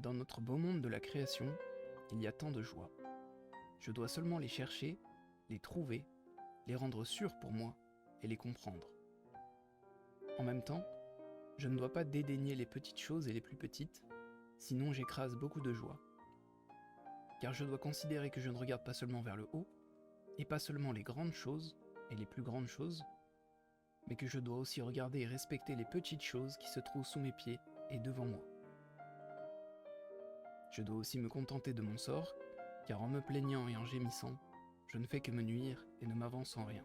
Dans notre beau monde de la création, il y a tant de joie. Je dois seulement les chercher, les trouver, les rendre sûrs pour moi et les comprendre. En même temps, je ne dois pas dédaigner les petites choses et les plus petites, sinon j'écrase beaucoup de joie. Car je dois considérer que je ne regarde pas seulement vers le haut, et pas seulement les grandes choses et les plus grandes choses, mais que je dois aussi regarder et respecter les petites choses qui se trouvent sous mes pieds et devant moi. Je dois aussi me contenter de mon sort, car en me plaignant et en gémissant, je ne fais que me nuire et ne m'avance en rien.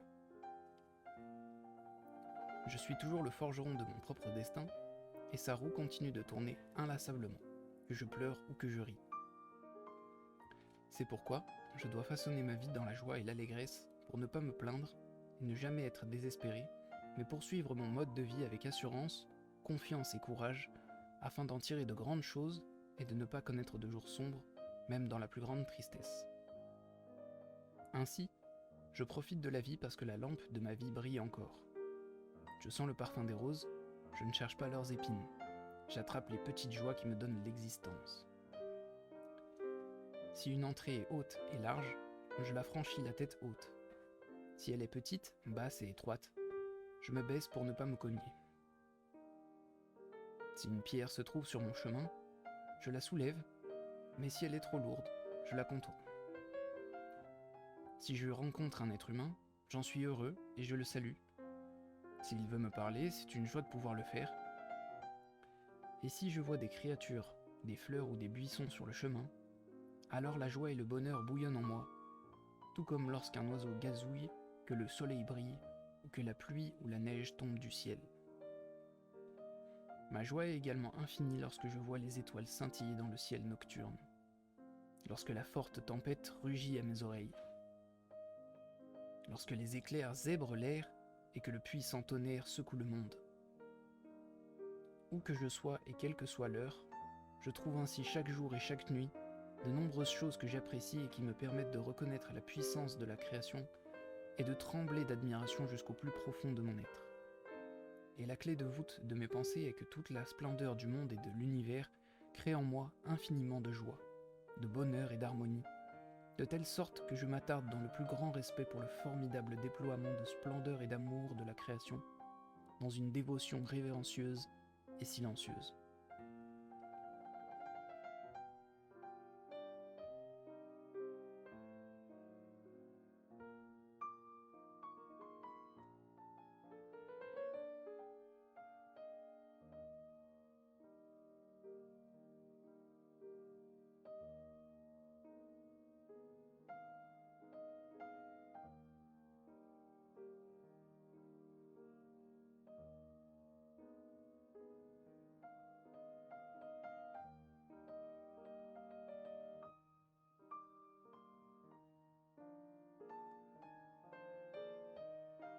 Je suis toujours le forgeron de mon propre destin, et sa roue continue de tourner inlassablement, que je pleure ou que je ris. C'est pourquoi je dois façonner ma vie dans la joie et l'allégresse pour ne pas me plaindre et ne jamais être désespéré, mais poursuivre mon mode de vie avec assurance, confiance et courage, afin d'en tirer de grandes choses et de ne pas connaître de jours sombres, même dans la plus grande tristesse. Ainsi, je profite de la vie parce que la lampe de ma vie brille encore. Je sens le parfum des roses, je ne cherche pas leurs épines. J'attrape les petites joies qui me donnent l'existence. Si une entrée est haute et large, je la franchis la tête haute. Si elle est petite, basse et étroite, je me baisse pour ne pas me cogner. Si une pierre se trouve sur mon chemin, je la soulève, mais si elle est trop lourde, je la contourne. Si je rencontre un être humain, j'en suis heureux et je le salue. S'il veut me parler, c'est une joie de pouvoir le faire. Et si je vois des créatures, des fleurs ou des buissons sur le chemin, alors la joie et le bonheur bouillonnent en moi, tout comme lorsqu'un oiseau gazouille, que le soleil brille, ou que la pluie ou la neige tombe du ciel. Ma joie est également infinie lorsque je vois les étoiles scintiller dans le ciel nocturne, lorsque la forte tempête rugit à mes oreilles, lorsque les éclairs zèbrent l'air et que le puissant tonnerre secoue le monde. Où que je sois et quelle que soit l'heure, je trouve ainsi chaque jour et chaque nuit de nombreuses choses que j'apprécie et qui me permettent de reconnaître la puissance de la création et de trembler d'admiration jusqu'au plus profond de mon être. Et la clé de voûte de mes pensées est que toute la splendeur du monde et de l'univers crée en moi infiniment de joie, de bonheur et d'harmonie, de telle sorte que je m'attarde dans le plus grand respect pour le formidable déploiement de splendeur et d'amour de la création, dans une dévotion révérencieuse et silencieuse.